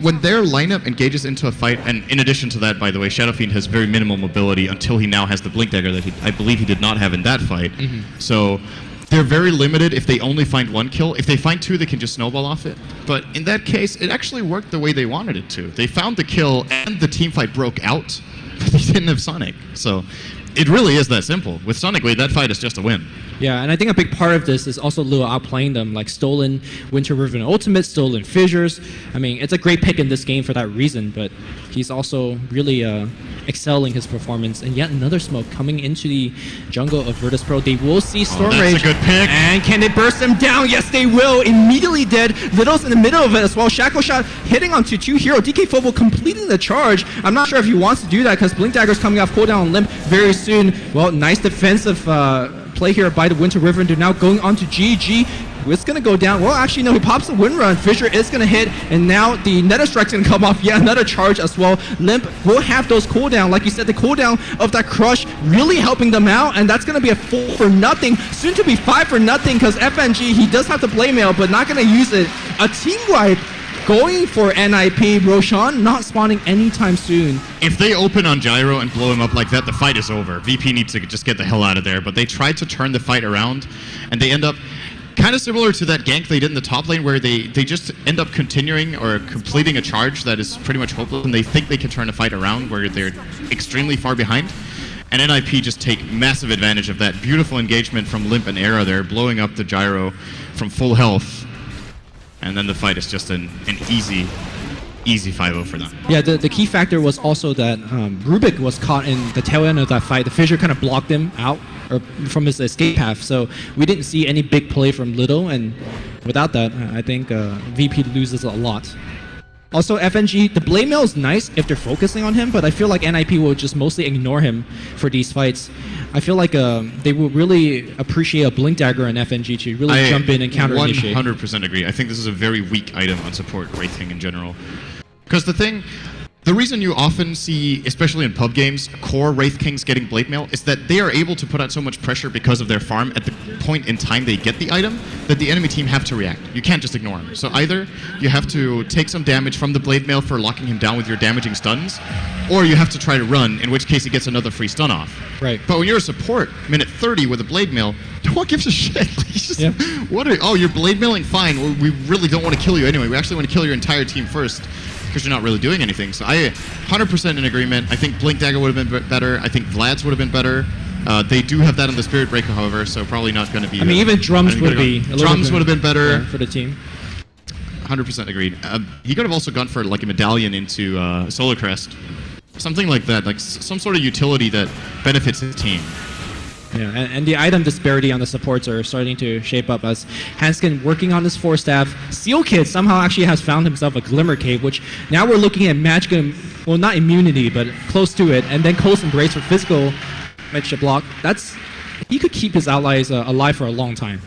when their lineup engages into a fight, and in addition to that, by the way, Shadow Fiend has very minimal mobility until he now has the Blink Dagger that I believe he did not have in that fight. So, they're very limited if they only find 1 kill. If they find 2, they can just snowball off it. But in that case, it actually worked the way they wanted it to. They found the kill, and the team fight broke out, but they didn't have Sonic. So it really is that simple. With Sonic Wave, that fight is just a win. Yeah, and I think a big part of this is also Lil outplaying them, like stolen Winter Riven Ultimate, stolen Fissures. I mean, it's a great pick in this game for that reason, but he's also really excelling his performance. And yet another smoke coming into the jungle of Virtus Pro. They will see Storm that's Rage. a good pick. And can they burst them down? Yes, they will. Immediately dead. Little's in the middle of it as well. Shackle Shot hitting onto 2 hero. DK Fobo completing the charge. I'm not sure if he wants to do that because Blink Dagger's coming off cooldown on Limp very soon. Well, nice defensive play here by the Winter Riven. They're now going on to GG. It's going to go down. Well, actually, no, he pops the wind run. Fissure is going to hit, and now the Nether Strike's going to come off. Yet another charge as well. Limp will have those cooldown. Like you said, the cooldown of that crush really helping them out, and that's going to be a 4 for nothing. Soon to be 5 for nothing, because FNG, he does have the blade mail, but not going to use it. A team wipe going for NiP. Roshan not spawning anytime soon. If they open on Gyro and blow him up like that, the fight is over. VP needs to just get the hell out of there. But they tried to turn the fight around, and they end up kind of similar to that gank they did in the top lane, where they just end up continuing or completing a charge that is pretty much hopeless, and they think they can turn the fight around where they're extremely far behind. And NiP just take massive advantage of that. Beautiful engagement from Limp and Era there, blowing up the Gyro from full health. And then the fight is just an easy 5-0 for them. Yeah, the key factor was also that Rubik was caught in the tail end of that fight. The Fissure kind of blocked him out or from his escape path, so we didn't see any big play from Little, and without that, I think VP loses a lot. Also, FNG, the blade mail is nice if they're focusing on him, but I feel like NiP will just mostly ignore him for these fights. I feel like they will really appreciate a Blink Dagger on FNG to really jump in and counter initiate. 100% agree. I think this is a very weak item on support Wraith King in general. Because the reason you often see, especially in pub games, core Wraith Kings getting Blade Mail is that they are able to put out so much pressure because of their farm at the point in time they get the item that the enemy team have to react. You can't just ignore him. So either you have to take some damage from the Blade Mail for locking him down with your damaging stuns, or you have to try to run, in which case he gets another free stun off. Right. But when you're a support, minute 30 with a Blade Mail, no one gives a shit. Just, oh, you're Blade Mailing? Fine. Well, we really don't want to kill you anyway. We actually want to kill your entire team first, because you're not really doing anything. So I 100% in agreement. I think Blink Dagger would have been better. I think Vlad's would have been better. They do have that on the Spirit Breaker, however, so probably not going to be... I mean, even Drums would be... Drums would have been better. For the team. 100% agreed. He could have also gone for like a medallion into Solar Crest. Something like that, like some sort of utility that benefits his team. Yeah, and the item disparity on the supports are starting to shape up as Hanskin working on his 4-staff. Seal Kid somehow actually has found himself a Glimmer Cape, which now we're looking at magic, well, not immunity, but close to it, and then Coast Embrace for physical match block. He could keep his allies alive for a long time.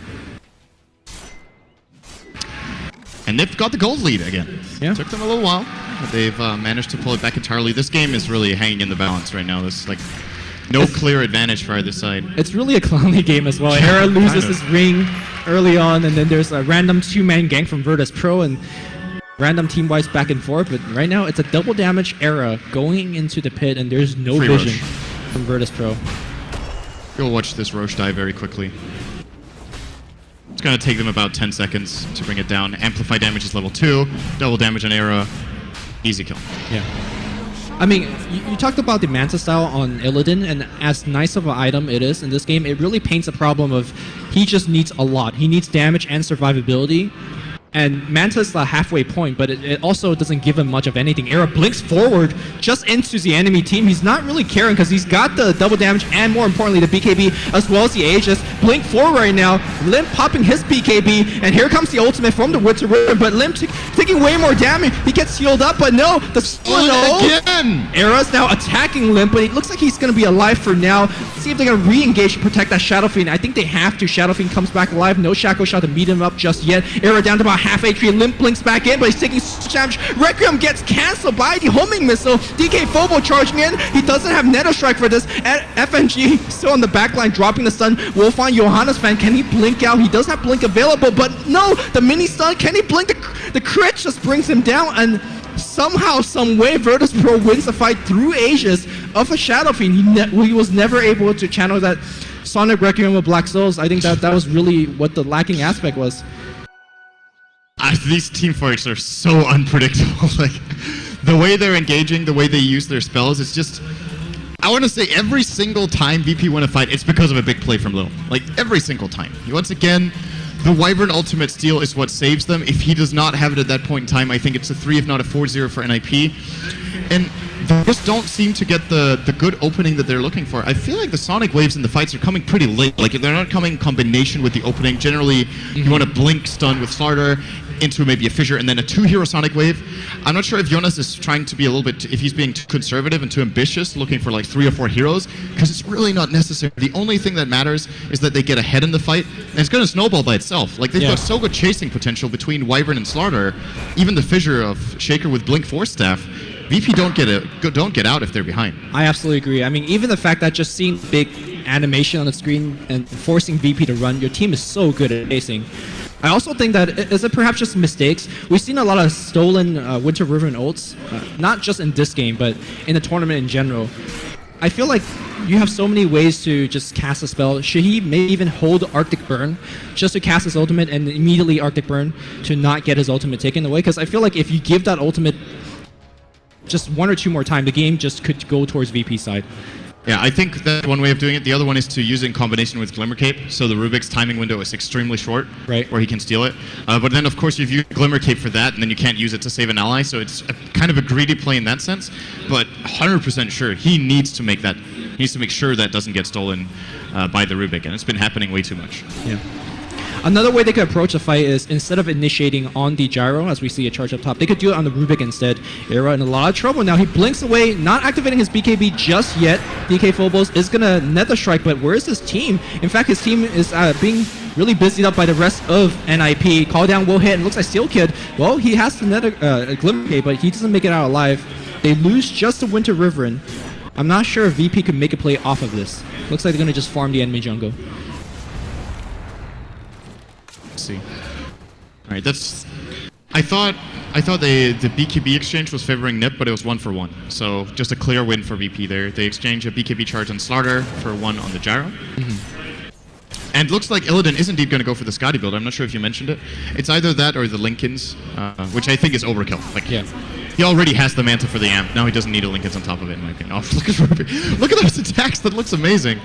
And they've got the gold lead again. Yeah. Took them a little while, but they've managed to pull it back entirely. This game is really hanging in the balance right now. There's like no clear advantage for either side. It's really a clowny game as well. Hera loses his ring early on, and then there's a random 2-man gank from Virtus Pro, and random team wipes back and forth. But right now, it's a double damage Era going into the pit, and there's no Free vision Roche from Virtus Pro. You'll watch this Roche die very quickly. It's going to take them about 10 seconds to bring it down. Amplify damage is level 2. Double damage on Era. Easy kill. Yeah. I mean, you talked about the Manta style on Illidan, and as nice of an item it is in this game, it really paints a problem of he just needs a lot. He needs damage and survivability. And Manta's the halfway point, but it also doesn't give him much of anything. Era blinks forward just into the enemy team. He's not really caring because he's got the double damage and, more importantly, the BKB as well as the Aegis. Blink forward right now. Limp popping his BKB, and here comes the ultimate from the Winter Ribbon, but Limp taking way more damage. He gets healed up, but no, the again. Era's now attacking Limp, but it looks like he's going to be alive for now. Let's see if they're going to re-engage to protect that Shadow Fiend. I think they have to. Shadow Fiend comes back alive. No Shackle Shot to meet him up just yet. Era down to about half HP. Limp blinks back in, but he's taking damage. Requiem gets cancelled by the homing missile. DK Phobo charging in. He doesn't have Nether Strike for this. And FNG still on the back line, dropping the stun. We'll find Johannes fan. Can he blink out? He does have blink available, but no, the mini stun. Can he blink? The crit just brings him down, and somehow, some way, Virtus Pro wins the fight through Aegis of a Shadow Fiend. He was never able to channel that Sonic Requiem with Black Souls. I think that was really what the lacking aspect was. These team fights are so unpredictable. Like, the way they're engaging, the way they use their spells, it's just... I want to say every single time VP win a fight, it's because of a big play from Lil. Like, every single time. Once again, the Wyvern Ultimate Steal is what saves them. If he does not have it at that point in time, I think it's a 3, if not a 4-0 for NiP. And they just don't seem to get the good opening that they're looking for. I feel like the Sonic Waves in the fights are coming pretty late. Like, they're not coming in combination with the opening. Generally, you want to blink stun with Starter into maybe a fissure and then a 2-hero Sonic Wave. I'm not sure if Jonas is trying to be a little bit, if he's being too conservative and too ambitious, looking for like 3 or 4 heroes, because it's really not necessary. The only thing that matters is that they get ahead in the fight, and it's going to snowball by itself. Like, they've got so good chasing potential between Wyvern and Slaughter. Even the fissure of Shaker with Blink Force Staff, VP don't get out if they're behind. I absolutely agree. I mean, even the fact that just seeing big animation on the screen and forcing VP to run, your team is so good at chasing. I also think that, is it perhaps just mistakes? We've seen a lot of stolen Winter River and ults, not just in this game, but in the tournament in general. I feel like you have so many ways to just cast a spell. Should he maybe even hold Arctic Burn just to cast his ultimate and immediately Arctic Burn to not get his ultimate taken away? Because I feel like if you give that ultimate just 1 or 2 more times, the game just could go towards VP side. Yeah, I think that's one way of doing it. The other one is to use it in combination with Glimmer Cape, so the Rubik's timing window is extremely short, right, where he can steal it. But then, of course, you've used Glimmer Cape for that, and then you can't use it to save an ally, so it's kind of a greedy play in that sense. But 100% sure, he needs to make that. He needs to make sure that doesn't get stolen by the Rubik, and it's been happening way too much. Yeah. Another way they could approach the fight is, instead of initiating on the gyro, as we see a charge up top, they could do it on the Rubik instead. Era in a lot of trouble now. He blinks away, not activating his BKB just yet. DK Phobos is going to net the strike, but where's his team? In fact, his team is being really busied up by the rest of NiP. Call down will hit, and looks like Steel Kid, well, he has to net a Glimmer Cape, but he doesn't make it out alive. They lose just the Winter Riverin. I'm not sure if VP could make a play off of this. Looks like they're going to just farm the enemy jungle. See. All right, that's. I thought the BKB exchange was favoring NiP, but it was 1 for 1. So just a clear win for VP there. They exchange a BKB charge on Slaughter for 1 on the gyro. And looks like Illidan is indeed going to go for the Scotty build. I'm not sure if you mentioned it. It's either that or the Linkins, which I think is overkill. Like, he already has the Manta for the amp. Now he doesn't need a Linkins on top of it, in my opinion. Oh, look at those attacks. That looks amazing.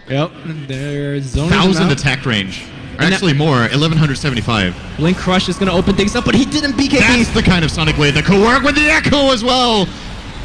Yep, there's zoning 1,000 attack range. Actually more, 1175. Blink Crush is going to open things up, but he didn't BKB. That's the kind of Sonic Wave that could work with the Echo as well.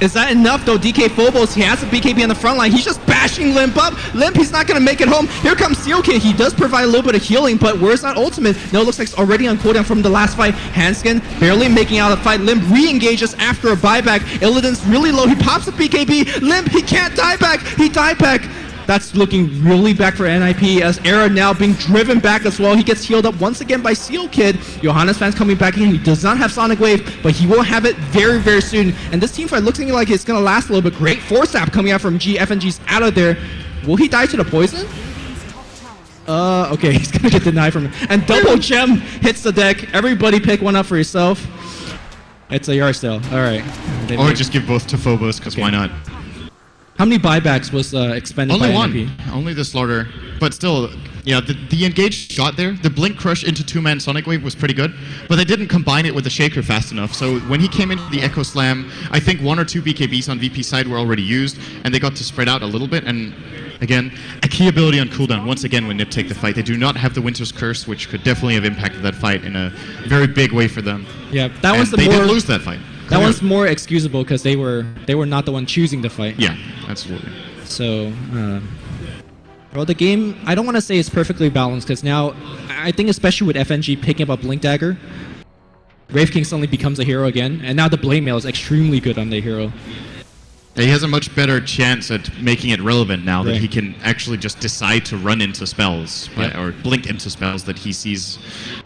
Is that enough though? DK Phobos, he has a BKB on the front line. He's just bashing Limp up. Limp, he's not going to make it home. Here comes Steel Kid. He does provide a little bit of healing, but where's that ultimate? No, it looks like it's already on cooldown from the last fight. Hanskin barely making out the fight. Limp re-engages after a buyback. Illidan's really low. He pops a BKB. Limp, he can't die back. He died back. That's looking really back for NiP, as Era now being driven back as well. He gets healed up once again by Steel Kid. Johannes fans coming back in. He does not have Sonic Wave, but he will have it very, very soon. And this team fight looks like it's going to last a little bit. Great Force Tap coming out from G. FNG's out of there. Will he die to the poison? Okay, he's going to get denied from it. And Double Gem hits the deck. Everybody pick one up for yourself. It's a yard sale. All right. Or just give both to Phobos, because why not? How many buybacks was expended by Only NiP? one. Only the Slaughter. But still, yeah, the engaged shot there, the Blink Crush into 2-man Sonic Wave was pretty good, but they didn't combine it with the Shaker fast enough. So when he came into the Echo Slam, I think 1 or 2 BKBs on VP side were already used, and they got to spread out a little bit. And again, a key ability on cooldown, once again, when NiP take the fight. They do not have the Winter's Curse, which could definitely have impacted that fight in a very big way for them. Yeah, that was they did lose that fight. That one's more excusable because they were not the one choosing the fight. Yeah, absolutely. So, well, the game, I don't want to say it's perfectly balanced, because now, I think especially with FNG picking up a Blink Dagger, Wraith King suddenly becomes a hero again, and now the Blade Mail is extremely good on the hero. He has a much better chance at making it relevant now that he can actually just decide to run into spells, or blink into spells that he sees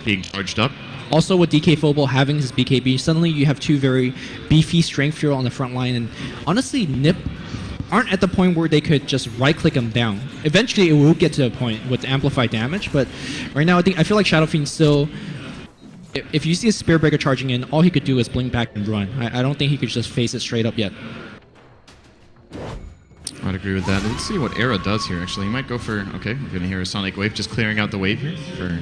being charged up. Also, with DK Phobos having his BKB, suddenly you have 2 very beefy strength hero on the front line, and honestly, NiP aren't at the point where they could just right-click him down. Eventually, it will get to a point with amplified damage, but right now, I feel like Shadow Fiend still, if you see a Spear Breaker charging in, all he could do is blink back and run. I don't think he could just face it straight up yet. I'd agree with that. Let's see what Era does here, actually. He might go for... Okay, we're going to hear a Sonic Wave just clearing out the wave here for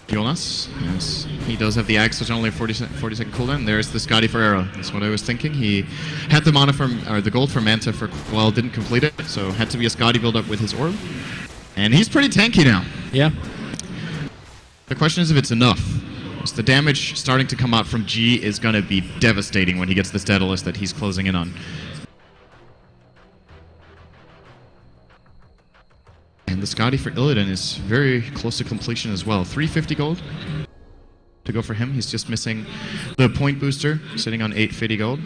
Jonas. Yes, he does have the Axe, which only 40-second cooldown. There's the Scotty for Era. That's what I was thinking. He had the mana from... or the gold for Manta for... well, didn't complete it, so had to be a Scotty build-up with his Orb. And he's pretty tanky now. Yeah. The question is if it's enough. So the damage starting to come out from G is going to be devastating when he gets this Daedalus that he's closing in on. And the Scotty for Illidan is very close to completion as well. 350 gold to go for him. He's just missing the point booster, sitting on 850 gold.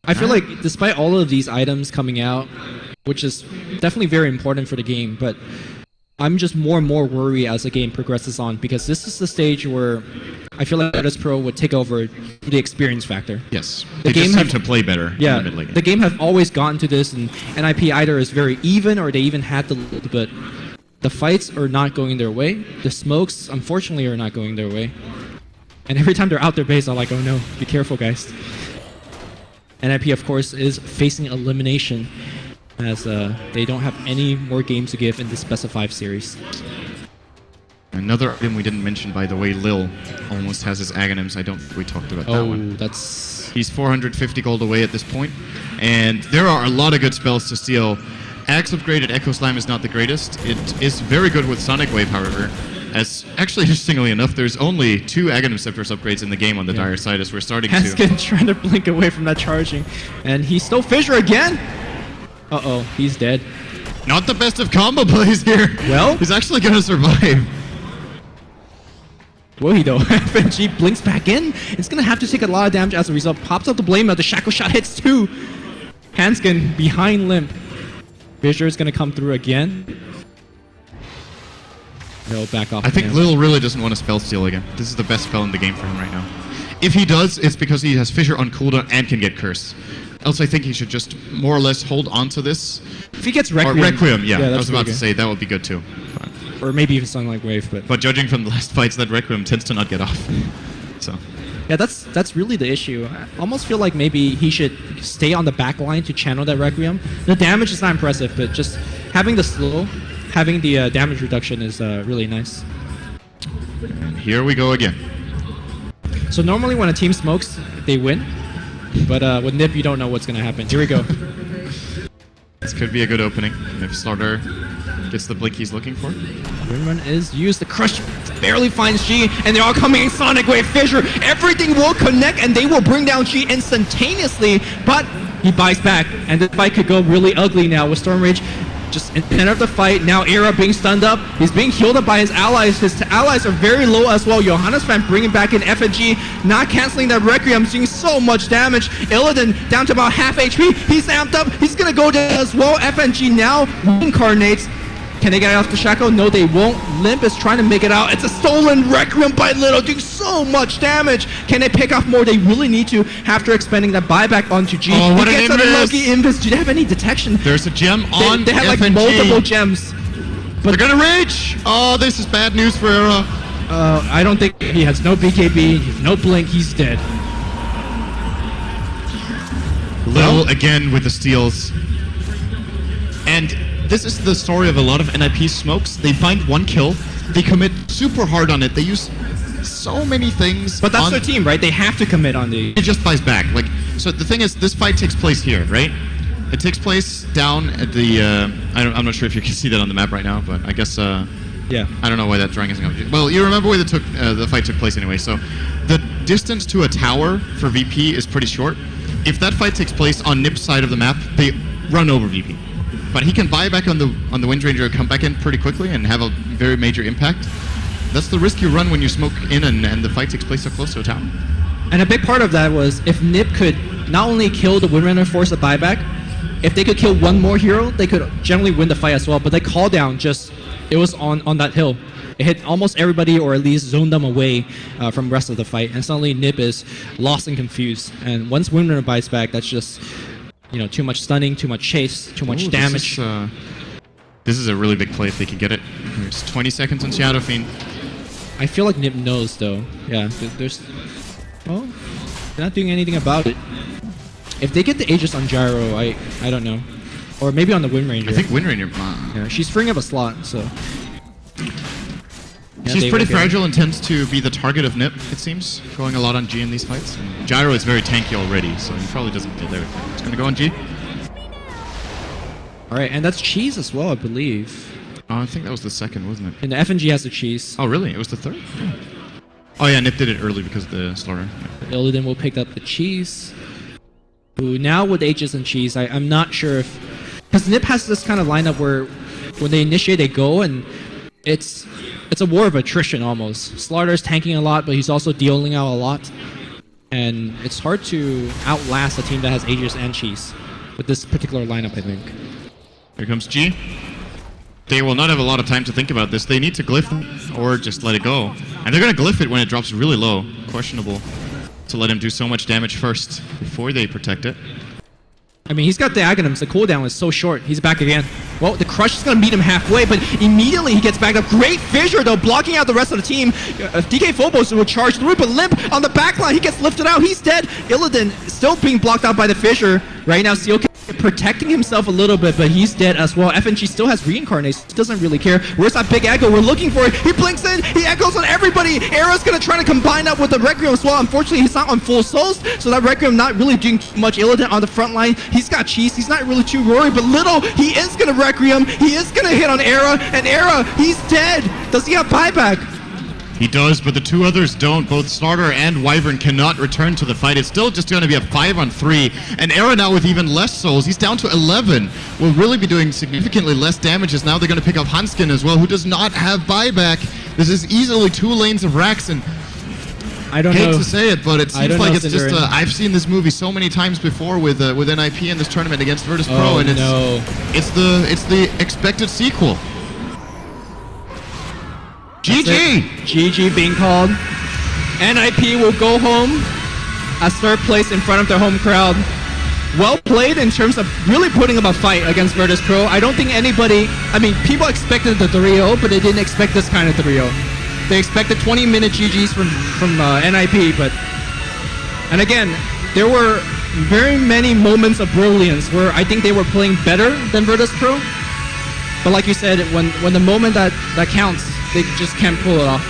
I feel like despite all of these items coming out, which is definitely very important for the game, but I'm just more and more worried as the game progresses on, because this is the stage where I feel like Virtus Pro would take over the experience factor. Yes, The they just game seem to play better Yeah, in the mid lane. the game have always gotten to this, and NiP either is very even or they even had the lead, but the fights are not going their way. The smokes, unfortunately, are not going their way. And every time they're out their base, I'm like, oh no, be careful, guys. NiP, of course, is facing elimination, as they don't have any more games to give in this Best of 5 series. Another item we didn't mention, by the way, Lil almost has his Aghanims. I don't think we talked about that one. That's... He's 450 gold away at this point, and there are a lot of good spells to steal. Axe upgraded Echo Slam is not the greatest. It is very good with Sonic Wave, however. As actually, interestingly enough, there's only 2 Aghanim Scepters upgrades in the game on the dire side as we're starting to. Hanskin trying to blink away from that charging, and he stole Fissure again. Uh-oh, he's dead. Not the best of combo plays here. Well, he's actually going to survive. Will he though? FNG blinks back in. It's gonna have to take a lot of damage as a result. Pops up the blame out. The Shackle Shot hits too. Hanskin behind Limp. Fissure is gonna come through again. No, back off. I think Lil really doesn't want to spell steal again. This is the best spell in the game for him right now. If he does, it's because he has Fissure on cooldown and can get cursed. Else I think he should just more or less hold on to this. If he gets Requiem. Or Requiem, yeah. I was that's about pretty to say that would be good too. Or maybe even Sunlight Wave, But judging from the last fights, that Requiem tends to not get off. So. Yeah, that's really the issue. I almost feel like maybe he should stay on the back line to channel that Requiem. The damage is not impressive, but just having the slow, having the damage reduction is really nice. And here we go again. So normally when a team smokes, they win. But with NiP, you don't know what's going to happen. Here we go. This could be a good opening if Slaughter gets the blink he's looking for. Windrun is used. The Crush barely finds G, and they're all coming in Sonic Wave, Fissure. Everything will connect, and they will bring down G instantaneously, but he buys back, and the fight could go really ugly now with Storm Rage just in the center of the fight. Now Era being stunned up. He's being healed up by his allies. His allies are very low as well. Johannes fan bringing back in FNG, not canceling that Requiem, doing so much damage. Illidan down to about half HP. He's amped up. He's going to go down as well. FNG now incarnates. Can they get out of the shackle? No, they won't. Limp is trying to make it out. It's a stolen Requiem by Little, doing so much damage. Can they pick off more? They really need to after expending that buyback onto G. Oh, what he an gets a invis. lucky invis. Do they have any detection? There's a gem on They have like FNG. multiple gems. But they're gonna reach! Oh, this is bad news for Era. I don't think he has no BKB, no blink. He's dead. Lil again with the steals. And this is the story of a lot of NiP smokes. They find one kill, they commit super hard on it, they use so many things. But that's their team, right? They have to commit on the... It just buys back. Like, so the thing is, this fight takes place here, right? It takes place down at the... I'm not sure if you can see that on the map right now, but I guess... Yeah. I don't know why that drawing isn't going. Well, you remember where the fight took place anyway. So the distance to a tower for VP is pretty short. If that fight takes place on NiP's side of the map, they run over VP. But he can buy back on the Wind Ranger, come back in pretty quickly, and have a very major impact. That's the risk you run when you smoke in and the fight takes place so close to a tower. And a big part of that was if NiP could not only kill the Windrunner, force a buyback, if they could kill one more hero, they could generally win the fight as well. But the call down it was on that hill. It hit almost everybody, or at least zoned them away from the rest of the fight. And suddenly NiP is lost and confused. And once Windrunner buys back, that's just... too much stunning, too much chase, too much damage. This is a really big play if they can get it. There's 20 seconds on Shadow Fiend. I feel like NiP knows, though. Yeah, well, they're not doing anything about it. If they get the Aegis on Gyro, I don't know. Or maybe on the Wind Ranger. I think Wind Ranger... Yeah, she's freeing up a slot, so... Yeah, she's pretty fragile and tends to be the target of NiP, it seems. Going a lot on G in these fights. And Gyro is very tanky already, so he probably doesn't feel there. He's going to go on G. Alright, and that's Cheese as well, I believe. I think that was the second, wasn't it? And the FNG has the Cheese. Oh, really? It was the third? Yeah. Oh, yeah, NiP did it early because of the Slaughter. Illidan will pick up the Cheese. Who now with Aegis and Cheese, I'm not sure if Because NiP has this kind of lineup where when they initiate, they go, and it's a war of attrition almost. Slaughter's tanking a lot, but he's also dealing out a lot. And it's hard to outlast a team that has Aegis and Cheese with this particular lineup, I think. Here comes G. They will not have a lot of time to think about this. They need to glyph or just let it go. And they're going to glyph it when it drops really low. Questionable to let him do so much damage first before they protect it. I mean, he's got Diagonums. The cooldown is so short. He's back again. Well, the Crush is going to meet him halfway, but immediately he gets back up. Great Fissure, though, blocking out the rest of the team. DK Phobos will charge through, but Limp on the back line. He gets lifted out. He's dead. Illidan still being blocked out by the Fissure. Right now, Seal protecting himself a little bit, but he's dead as well. FNG still has Reincarnation. He doesn't really care. Where's that big echo? We're looking for it. He blinks in. He echoes on everybody. Era's going to try to combine up with the Requiem as well. Unfortunately, he's not on full souls, so that Requiem not really doing too much. Illidan on the front line. He's got Cheese. He's not really too worried, but Little, he is going to Requiem. He is going to hit on Era, and Era, he's dead. Does he have buyback? He does, but the two others don't. Both Starter and Wyvern cannot return to the fight. It's still just going to be a 5-on-3. And Era now with even less souls. He's down to 11. Will really be doing significantly less damage as now they're going to pick up Hanskin as well, who does not have buyback. This is easily 2 lanes of Rax, and I don't hate know. to say it, but it seems like it's just Cinderin. I've seen this movie so many times before with NiP in this tournament against Virtus Pro, and it's the expected sequel. GG! GG being called. NiP will go home as third place in front of their home crowd. Well played in terms of really putting up a fight against Virtus Pro. I don't think anybody, I mean, people expected the 3-0, but they didn't expect this kind of 3-0. They expected 20-minute GGs from NiP, but... And again, there were very many moments of brilliance where I think they were playing better than Virtus Pro. But like you said, when the moment that counts, they just can't pull it off.